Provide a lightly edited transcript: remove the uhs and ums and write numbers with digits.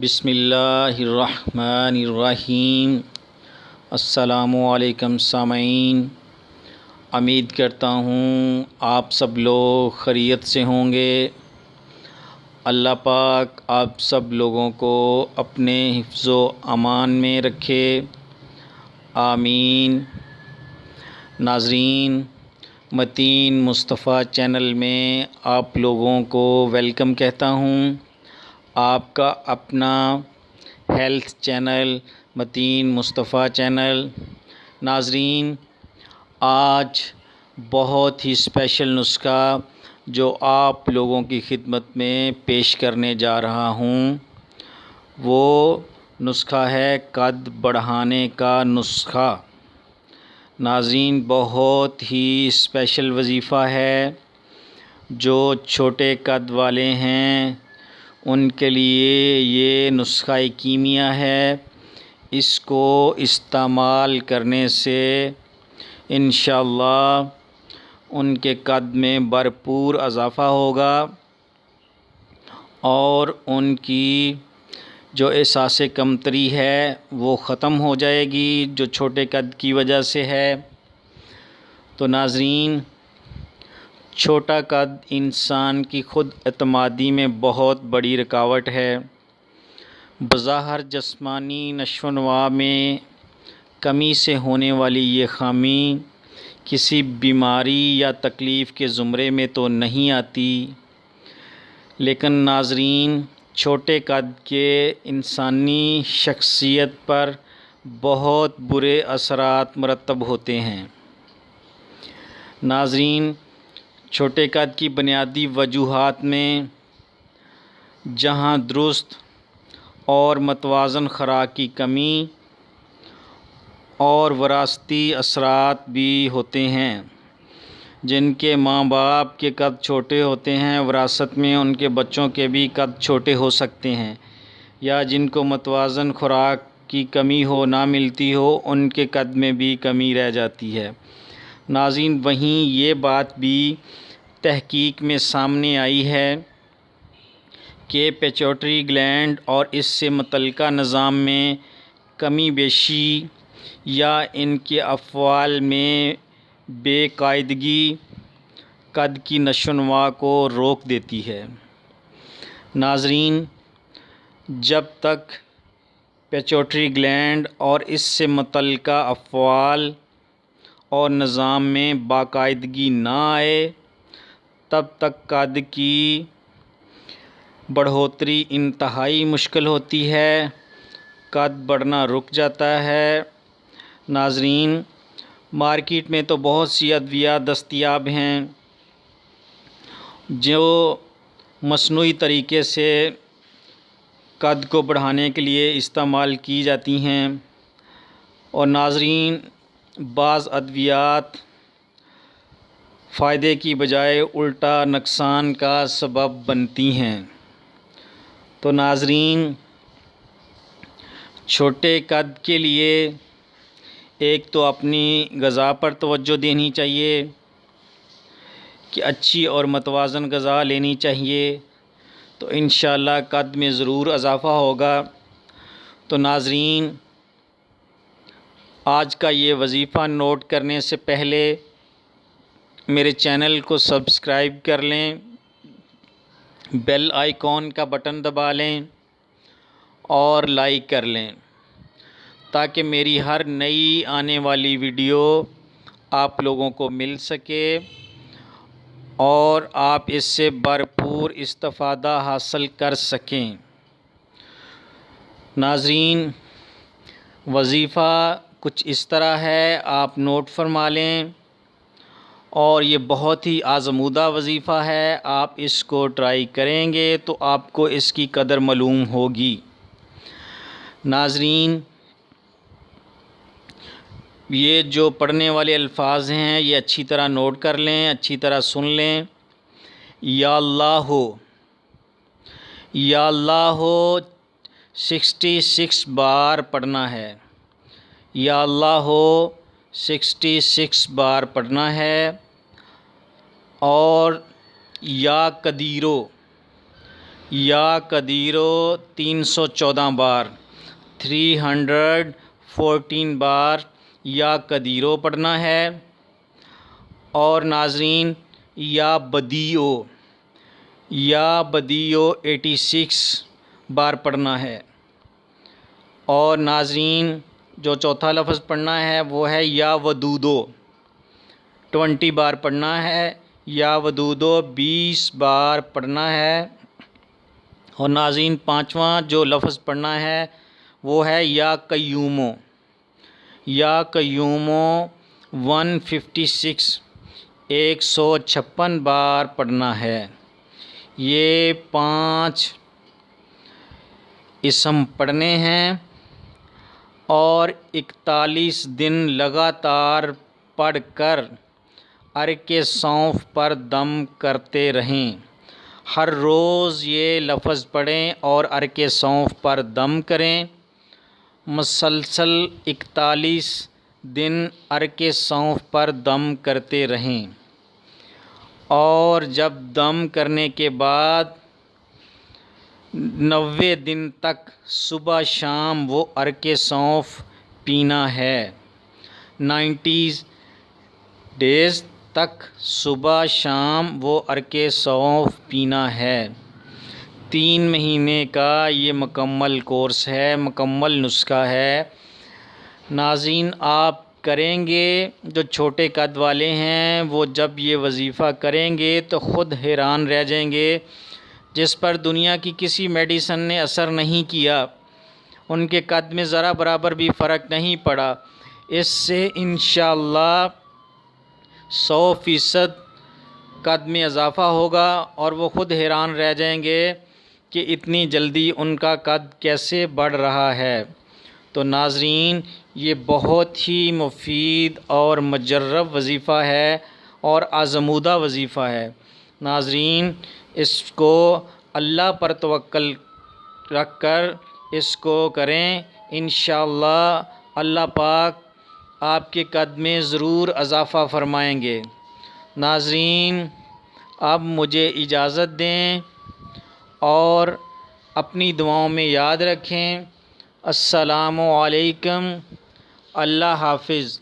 بسم اللہ الرحمن الرحیم۔ السلام علیکم سامعین، امید کرتا ہوں آپ سب لوگ خیریت سے ہوں گے۔ اللہ پاک آپ سب لوگوں کو اپنے حفظ و امان میں رکھے، آمین۔ ناظرین، متین مصطفیٰ چینل میں آپ لوگوں کو ویلکم کہتا ہوں۔ آپ کا اپنا ہیلتھ چینل متین مصطفیٰ چینل۔ ناظرین، آج بہت ہی اسپیشل نسخہ جو آپ لوگوں کی خدمت میں پیش کرنے جا رہا ہوں، وہ نسخہ ہے قد بڑھانے کا نسخہ۔ ناظرین، بہت ہی اسپیشل وظیفہ ہے۔ جو چھوٹے قد والے ہیں ان کے لیے یہ نسخہ کیمیا ہے۔ اس کو استعمال کرنے سے انشاءاللہ ان کے قد میں بھرپور اضافہ ہوگا اور ان کی جو احساس کمتری ہے وہ ختم ہو جائے گی، جو چھوٹے قد کی وجہ سے ہے۔ تو ناظرین، چھوٹا قد انسان کی خود اعتمادی میں بہت بڑی رکاوٹ ہے۔ بظاہر جسمانی نشو و نما میں کمی سے ہونے والی یہ خامی کسی بیماری یا تکلیف کے زمرے میں تو نہیں آتی، لیکن ناظرین، چھوٹے قد کے انسانی شخصیت پر بہت برے اثرات مرتب ہوتے ہیں۔ ناظرین، چھوٹے قد کی بنیادی وجوہات میں جہاں درست اور متوازن خوراک کی کمی اور وراثتی اثرات بھی ہوتے ہیں۔ جن کے ماں باپ کے قد چھوٹے ہوتے ہیں، وراثت میں ان کے بچوں کے بھی قد چھوٹے ہو سکتے ہیں، یا جن کو متوازن خوراک کی کمی نہ ملتی ہو، ان کے قد میں بھی کمی رہ جاتی ہے۔ ناظرین، وہیں یہ بات بھی تحقیق میں سامنے آئی ہے کہ پیچوٹری گلینڈ اور اس سے متعلقہ نظام میں کمی بیشی یا ان کے افعال میں بے قاعدگی قد کی نشو و نما کو روک دیتی ہے۔ ناظرین، جب تک پیچوٹری گلینڈ اور اس سے متعلقہ افعال اور نظام میں باقاعدگی نہ آئے، تب تک قد کی بڑھوتری انتہائی مشکل ہوتی ہے، قد بڑھنا رک جاتا ہے۔ ناظرین، مارکیٹ میں تو بہت سی ادویات دستیاب ہیں جو مصنوعی طریقے سے قد کو بڑھانے کے لیے استعمال کی جاتی ہیں، اور ناظرین، بعض ادویات فائدے کی بجائے الٹا نقصان کا سبب بنتی ہیں۔ تو ناظرین، چھوٹے قد کے لیے ایک تو اپنی غذا پر توجہ دینی چاہیے کہ اچھی اور متوازن غذا لینی چاہیے، تو انشاءاللہ قد میں ضرور اضافہ ہوگا۔ تو ناظرین، آج کا یہ وظیفہ نوٹ کرنے سے پہلے میرے چینل کو سبسکرائب کر لیں، بیل آئیکن کا بٹن دبا لیں اور لائک کر لیں، تاکہ میری ہر نئی آنے والی ویڈیو آپ لوگوں کو مل سکے اور آپ اس سے بھرپور استفادہ حاصل کر سکیں۔ ناظرین، وظیفہ کچھ اس طرح ہے، آپ نوٹ فرما لیں، اور یہ بہت ہی آزمودہ وظیفہ ہے۔ آپ اس کو ٹرائی کریں گے تو آپ کو اس کی قدر معلوم ہوگی۔ ناظرین، یہ جو پڑھنے والے الفاظ ہیں یہ اچھی طرح نوٹ کر لیں، اچھی طرح سن لیں۔ یا اللہ، یا اللہ 66 بار پڑھنا ہے۔ یا اللہ 66 بار پڑھنا ہے، اور یا قدیرو یا قدیرو 314 بار، 314 بار یا قدیرو پڑھنا ہے۔ اور ناظرین یا بدیو 86 بار پڑھنا ہے۔ اور ناظرین جو چوتھا لفظ پڑھنا ہے وہ ہے یا ودودو، 20 بار پڑھنا ہے۔ یا ودودو 20 بار پڑھنا ہے۔ اور ناظرین پانچواں جو لفظ پڑھنا ہے وہ ہے یا قیومو، 156 بار پڑھنا ہے۔ یہ 5 اسم پڑھنے ہیں اور 41 دن لگاتار پڑھ کر عرق سونف پر دم کرتے رہیں۔ ہر روز یہ لفظ پڑھیں اور عرق سونف پر دم کریں۔ مسلسل 41 دن عرق سونف پر دم کرتے رہیں، اور جب دم کرنے کے بعد 90 دن تک صبح شام وہ عرق سونف پینا ہے۔ 90 ڈیز تک صبح شام وہ عرق سونف پینا ہے۔ 3 مہینے کا یہ مکمل کورس ہے، مکمل نسخہ ہے۔ ناظرین آپ کریں گے، جو چھوٹے قد والے ہیں وہ جب یہ وظیفہ کریں گے تو خود حیران رہ جائیں گے، جس پر دنیا کی کسی میڈیسن نے اثر نہیں کیا، ان کے قد میں ذرا برابر بھی فرق نہیں پڑا۔ اس سے انشاءاللہ 100% قد میں اضافہ ہوگا اور وہ خود حیران رہ جائیں گے کہ اتنی جلدی ان کا قد کیسے بڑھ رہا ہے۔ تو ناظرین یہ بہت ہی مفید اور مجرب وظیفہ ہے اور آزمودہ وظیفہ ہے۔ ناظرین اس کو اللہ پر توکل رکھ کر اس کو کریں، انشاءاللہ اللہ پاک آپ کے قد میں ضرور اضافہ فرمائیں گے۔ ناظرین اب مجھے اجازت دیں اور اپنی دعاؤں میں یاد رکھیں۔ السلام علیکم، اللہ حافظ۔